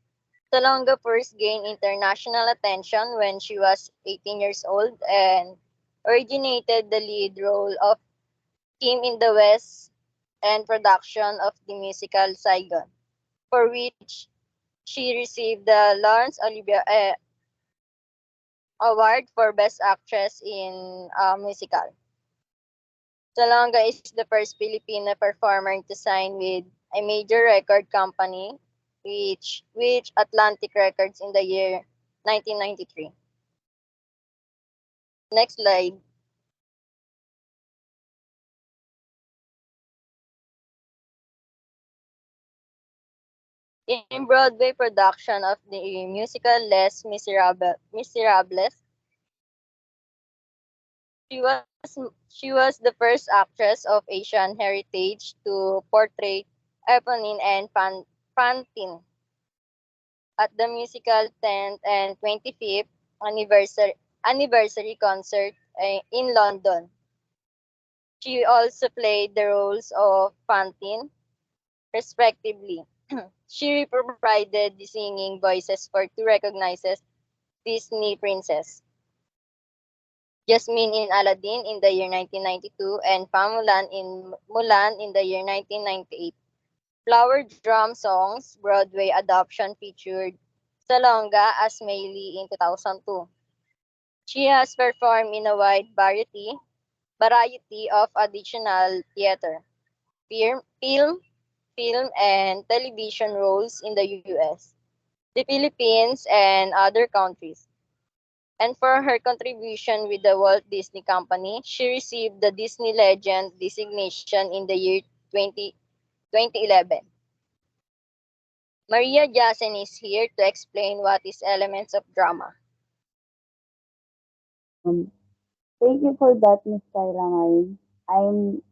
D: Salonga first gained international attention when she was 18 years old and originated the lead role of Kim in the West and production of the musical Saigon, for which she received the Laurence Olivier Award for Best Actress in a Musical. Salonga is the first Filipino performer to sign with a major record company, which Atlantic Records in the year 1993. Next slide. In Broadway production of the musical Miserables, she was the first actress of Asian heritage to portray Eponine and Fantine at the musical 10th and 25th anniversary concert in London. She also played the roles of Fantine, respectively. She provided the singing voices for two recognized Disney princesses. Jasmine in Aladdin in the year 1992, and Pamulan in Mulan in the year 1998. Flower Drum Songs Broadway adaptation featured Salonga as Meili in 2002. She has performed in a wide variety of additional theater, film, and television roles in the US, the Philippines, and other countries. And for her contribution with the Walt Disney Company, she received the Disney Legend designation in the year 2011. Maria Jassen is here to explain what is elements of drama.
A: Um, Thank you for that, Ms. Kyla Marie. I'm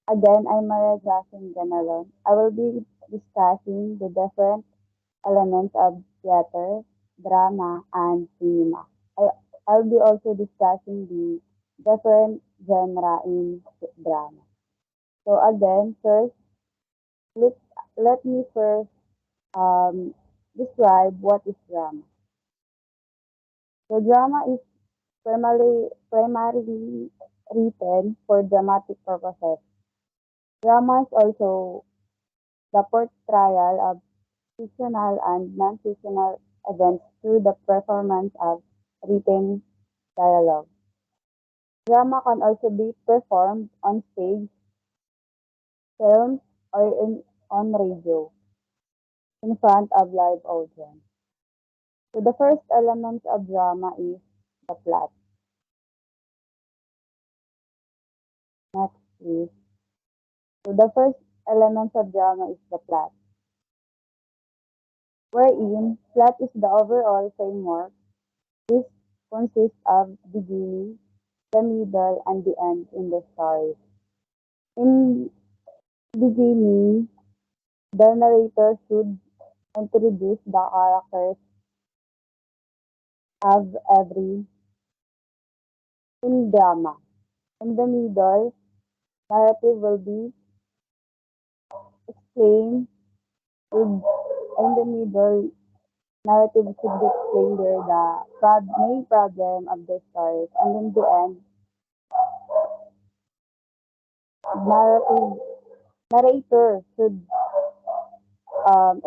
A: Maria Jackson Ganalon. I will be discussing the different elements of theater, drama, and cinema. I'll be also discussing the different genre in drama. So again, first, let, let me first um, describe what is drama. So drama is primarily written for dramatic purposes. Drama is also the portrayal of fictional and non-fictional events through the performance of written dialogue. Drama can also be performed on stage, film, or on radio in front of live audience. So the first element of drama is the plot. Next, please. So the first element of drama is the plot, wherein plot is the overall framework. This consists of beginning, the middle, and the end in the story. In beginning, the narrator should introduce the characters of every in drama. In the middle, narrative will be explained with in the middle narrative should be explained there the main problem of the story. And in the end, narrative narrator should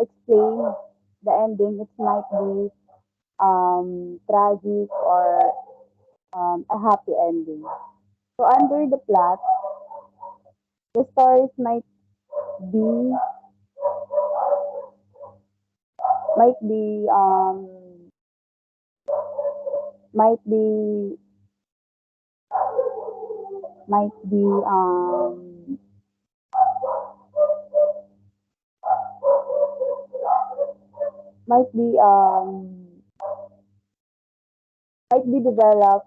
A: explain the ending. It might be tragic or a happy ending. So under the plot, the stories be might be might be might be might be might be developed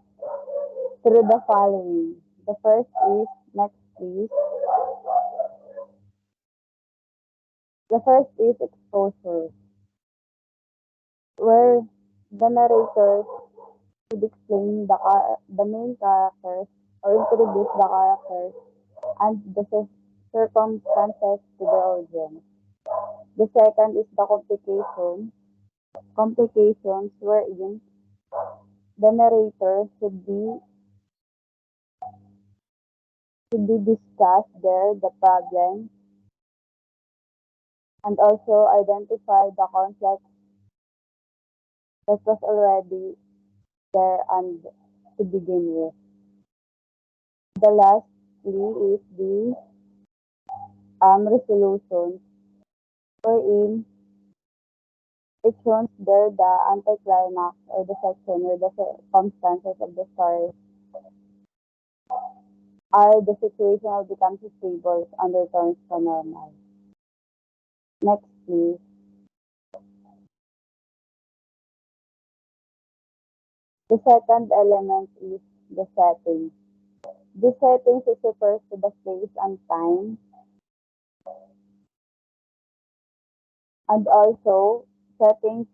A: through the following. The first is next please. The first is exposure, where the narrator should explain the main characters or introduce the characters and the circumstances to the audience. The second is the complications wherein the narrator should be discussed there the problem and also identify the conflict that was already there and to begin with. The lastly is the resolution wherein it shows there the anticlimax or the section where the circumstances of the story are the situation will become stable and returns to normal. Next, please. The second element is the setting. The settings is refers to the place and time, and also settings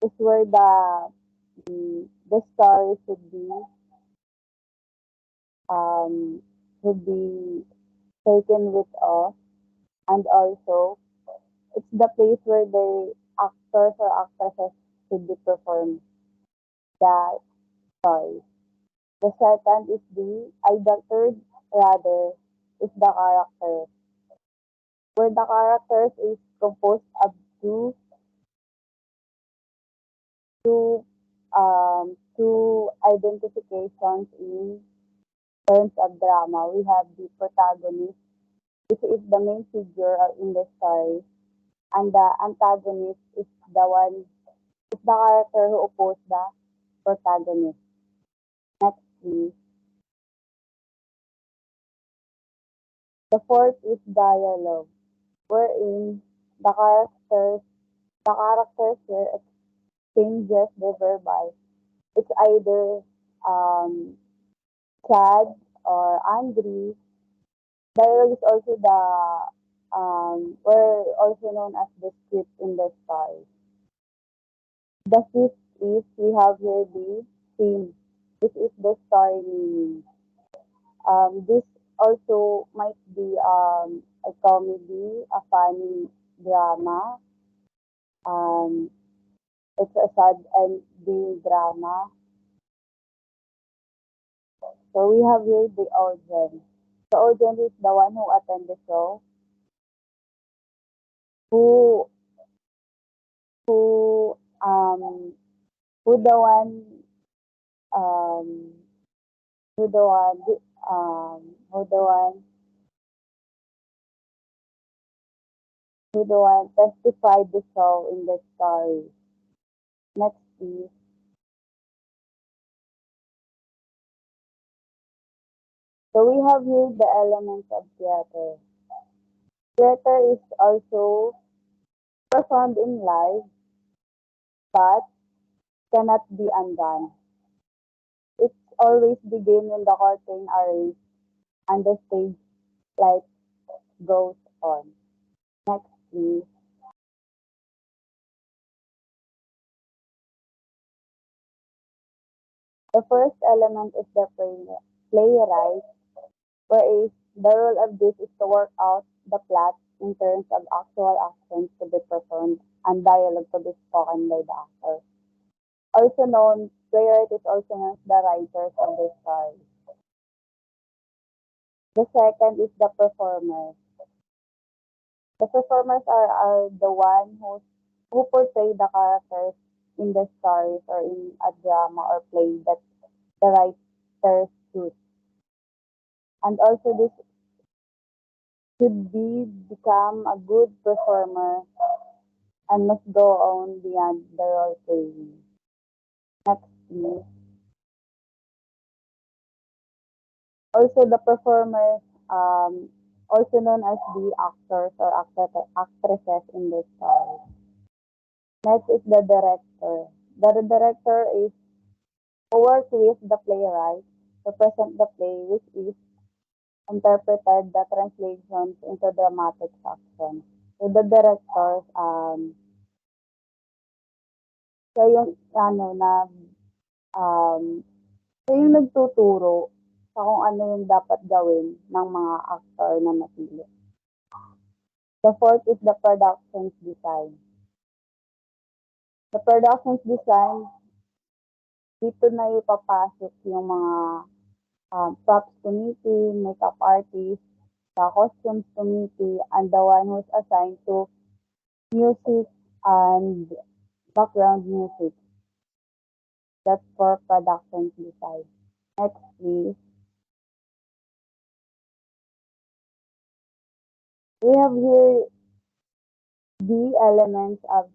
A: is where the story um should be taken with us, and also it's the place where the actors or actresses should be perform the story. The second is the third rather, is the character, where the characters is composed of two, two identifications in terms of drama. We have the protagonist, which is the main figure in the story, and the antagonist is the character who opposes the protagonist. Next, please. The fourth is dialogue, wherein the characters the characters here exchanges the verbal. It's either um, sad or angry. Dialogue is also were also known as the script in the story. The fifth is we have here the theme. This is the story meaning. This also might be a comedy, a funny drama. Um, it's a sad ending drama. So we have here the audience. The audience is the one who attend the show, who who um who the one um who the one who the one who the one testified the show in the story. Next please. So we have here the elements of theater. Theater is also performed in live but cannot be undone. It's always begin when the curtain are raised and the stage light goes on. Next, please. The first element is the playwright, whereas the role of this is to work out the plot in terms of actual actions to be performed and dialogue to be spoken by the actor. Also known, playwright is also known as the writers of the story. The second is the performer. The performers are the one who portray the characters in the stories or in a drama or play that the writers choose. And also this should be become a good performer and must go on beyond the role playing. Next please. Also the performers also known as the actors or actresses in the story. Next is the director. The director is who works with the playwright to present the play which is interpreted the translations into dramatic action. So the directors, siya yung ano na um, siya yung nagtuturo sa kung ano yung dapat gawin ng mga actor na napili. The fourth is the productions design. The productions design, dito na ipapasok yung mga props committee, makeup artist, the costumes committee, and the one who's assigned to music and background music. That's for production design. Next, please. We have here the elements of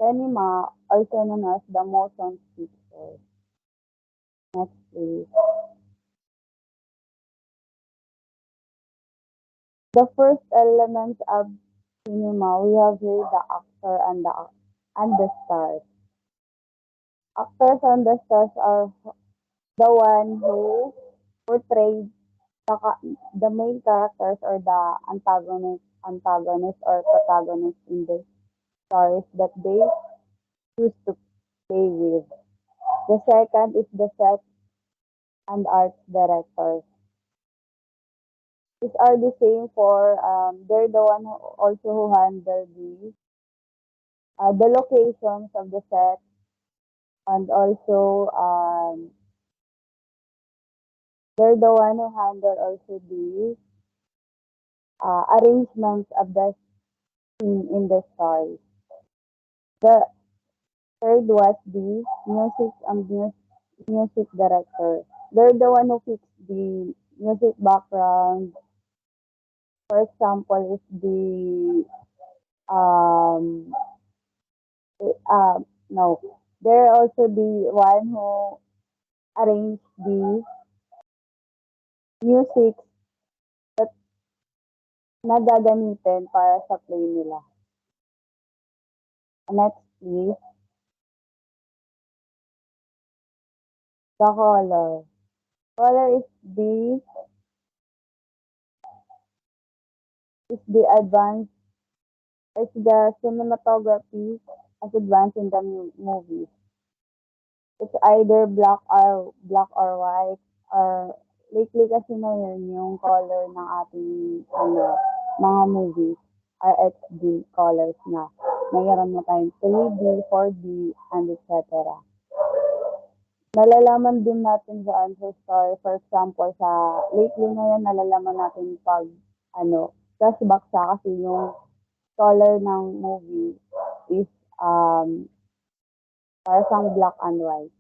A: cinema, also known as the motion picture. Next, please. The first elements of cinema, we have here the actor and the stars. Actors and the stars are the one who portray the main characters or the antagonist or protagonist in the stories that they choose to play with. The second is the set and art directors. These are the same for they're the one who also who handle the locations of the set and also They're the one who handle also the arrangements of the scene in the story. The third was the music director. They're the one who picks the music background. For example, if the um no, they're also the one who arrange the music that na gagamitin para sa play nila. Next, please, the color. Color is the advanced is the cinematography as advanced in the movie. It's either black or white or lately kasi ngayon yung color ng ating mga movies are HD colors na. Mayroon na tayong 3D, 4D, and etc. Nalalaman din natin sa ancestor, for example, sa lately ngayon nalalaman natin pag flashback siya kasi yung color ng movie is para siyang black and white.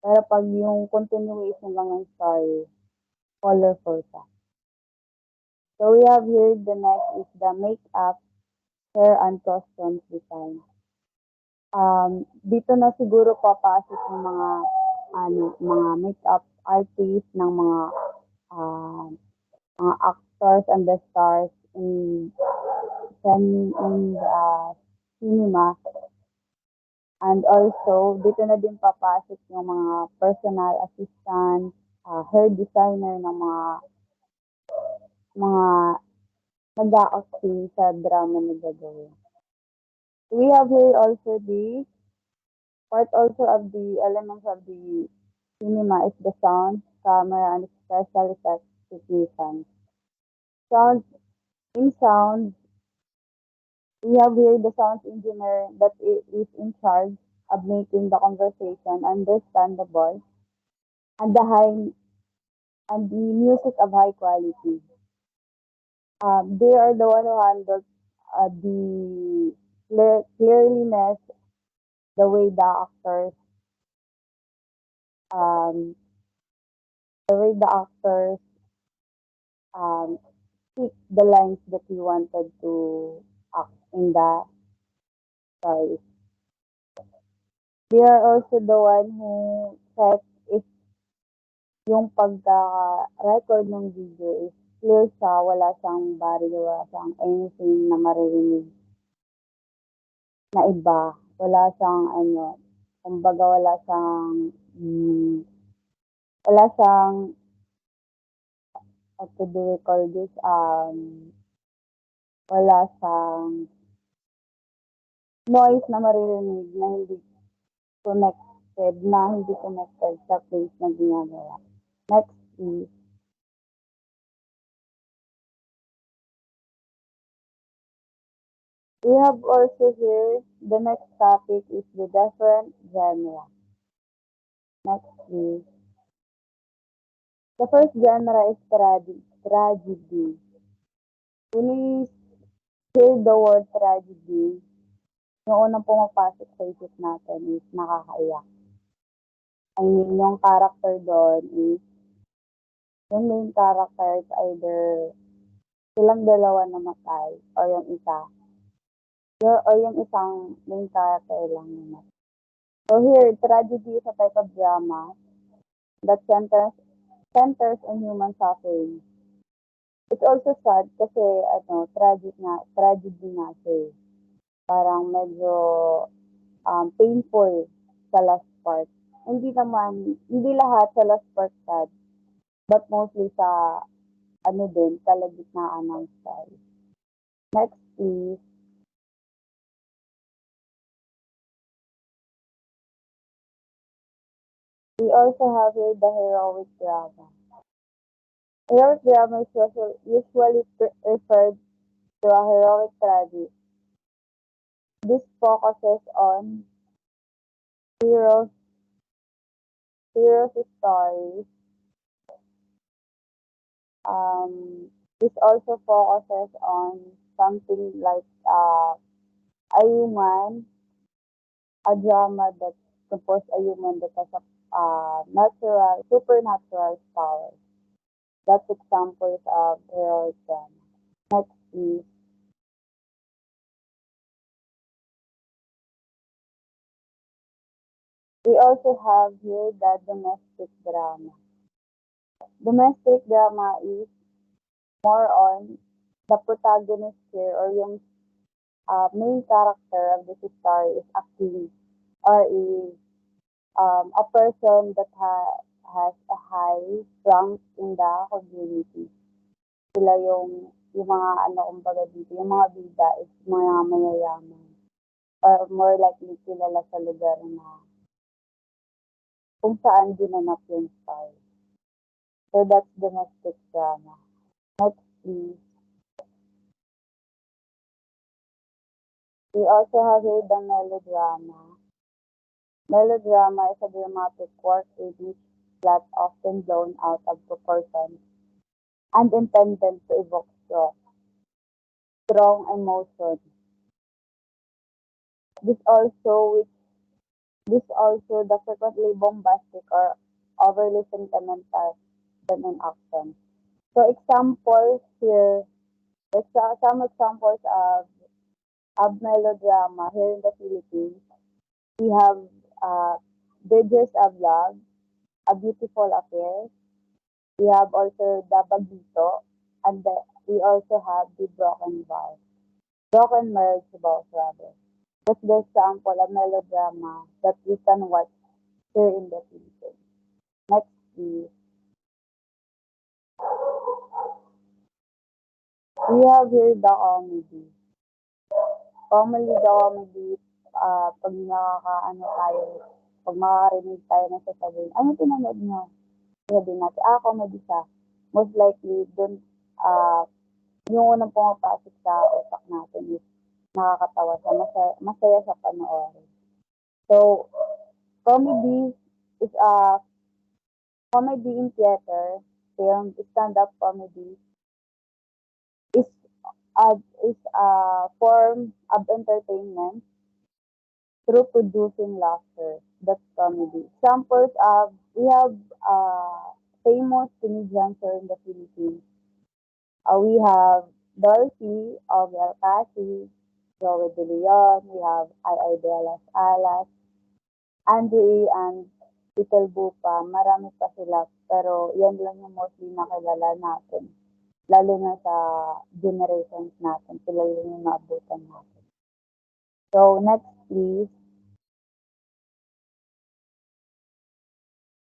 A: Pero pag yung continuation lang ng story, colorful siya. So we have here the next is the makeup, hair, and costumes design. Dito na siguro papasok yung mga makeup artists ng um, mga actors and the stars in cinema. And also, dito na din papasok yung mga personal assistant, hair designer ng mga nag-a-acting sa drama na gagawin. We have here also the part also of the elements of the cinema is the sound, camera, and special effects technicians. Sound in sound, we have here the sound engineer that is in charge of making the conversation understandable and the music of high quality. They are the one who handles the clearliness, the way um, the actors um, speak the lines that he wanted to act in the story. They are also the one who check if yung pagka-record ng video is clear siya, wala siyang barrier, wala siyang anything na maririnig na iba. Wala siyang kumbaga wala siyang, what do we call this, wala siyang noise na maririnig na hindi connected sa place na ginagawa. Next, please. We have also here, the next topic is the different genre. Next, please. The first genre is tragedy. When we hear the word tragedy, yung unang pumapasok sa isip natin is nakakaiyak. I mean, yung character doon is, yung main character is either silang dalawa namatay or yung isang main character lang namatay. So here, tragedy is a type of drama that centers on human suffering. It's also sad kasi tragedy nga siya eh. Parang medyo painful sa last part. Hindi lahat sa last part sad, but mostly sa kalagitnaan ng story. Next is, we also have here the heroic drama. Heroic drama is usually referred to a heroic tragedy. This focuses on heroes' stories This also focuses on something like a human, a drama that supports a human that has a natural, supernatural power. That's examples of heroic drama. Next, is we also have here the domestic drama. Domestic drama is more on the protagonist here or yung main character of this story is a king or a person that has a high rank in the community. Sila yung mga ano kumbaga dito, yung mga bida is mga mayayaman or more likely kilala sa lugar na kung saan ginanap yung story. So that's domestic drama. Next please. We also have here the melodrama. Melodrama is a dramatic work in which plot often blown out of proportion and intended to evoke strong emotion. This also which this also the frequently bombastic or overly sentimental than in action. So examples here, some examples of melodrama here in the Philippines. We have uh, Bridges of Love, A Beautiful Affair. We have also the Bagito, and we also have the Broken Vows, Broken Marriage Vows rather. That's the example of melodrama that we can watch here in the Philippines. Next, please. We have here the comedy. Comedy, pag nakakaano tayo, pag makakarinig tayo na sasabihin, ano pinanood nyo? Sabihin natin, comedy siya. Most likely, dun, yung unang pumapasok sa utak natin is nakakatawa siya, masaya sa panoorin. So, comedy is a comedy in theater, film, stand-up comedy is a, is a form of entertainment through producing laughter. That's comedy. Examples of, we have famous comedians here in the Philippines. We have Dorothy of El Casi, Joey De Leon, we have Ay de Alas Alas, Andre and Titel Bupa, marami pa sila, pero yan lang yung mostly nakilala natin. Lalo na sa generations natin, sila lang yung naabutan natin. So, next please.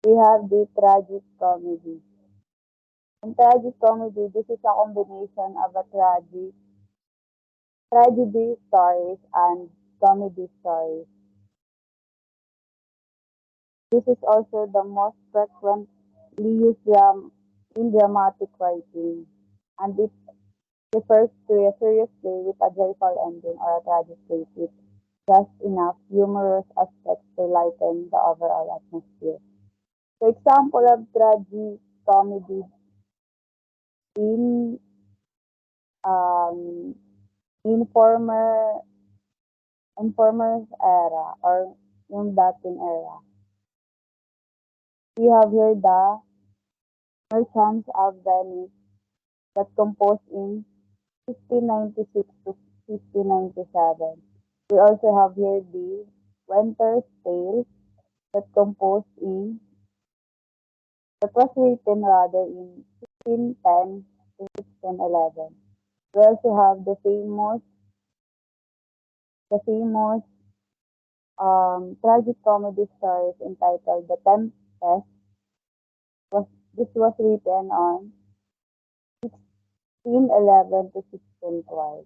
A: We have the tragic comedy. In tragic comedy, this is a combination of a tragedy stories and comedy stories. This is also the most frequently used in dramatic writing, and it refers to a serious play with a joyful ending or a tragic play with just enough humorous aspects to lighten the overall atmosphere. So, example of tragic comedy in um, in former era or yung dating era. We have here the Merchants of Venice that composed in 1596 to 1597. We also have here the Winter's Tale that composed in that was written rather in 1610 to 1611. We also have the famous tragic comedy stories entitled The Tempest. This was written on 1611 to 1612.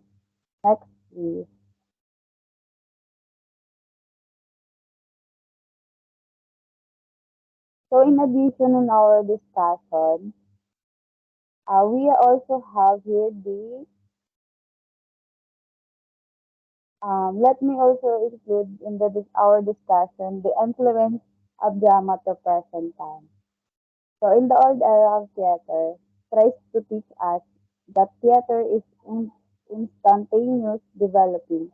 A: Next, please. So, in addition in our discussion, we also have here let me also include in our discussion the influence of drama to present time. So, in the old era of theater, tries to teach us that theater is instantaneous developing,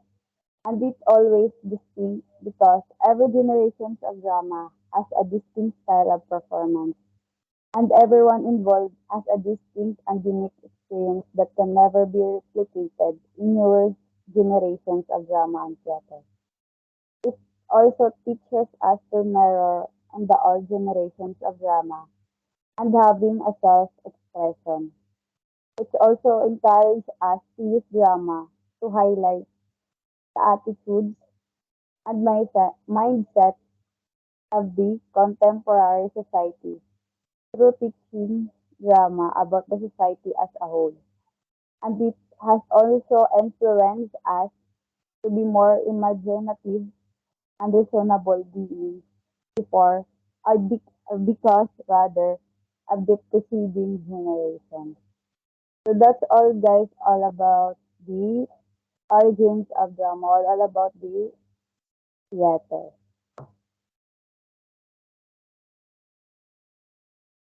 A: and it's always distinct because every generation of drama has a distinct style of performance, and everyone involved has a distinct and unique experience that can never be replicated in newer generations of drama and theater. It also teaches us to mirror on the old generations of drama and having a self-expression. It also encourages us to use drama to highlight the attitudes and mindset of the contemporary society through teaching drama about the society as a whole. And it has also influenced us to be more imaginative and reasonable beings before because rather of the preceding generation. So that's all guys all about the origins of drama, all about the theater.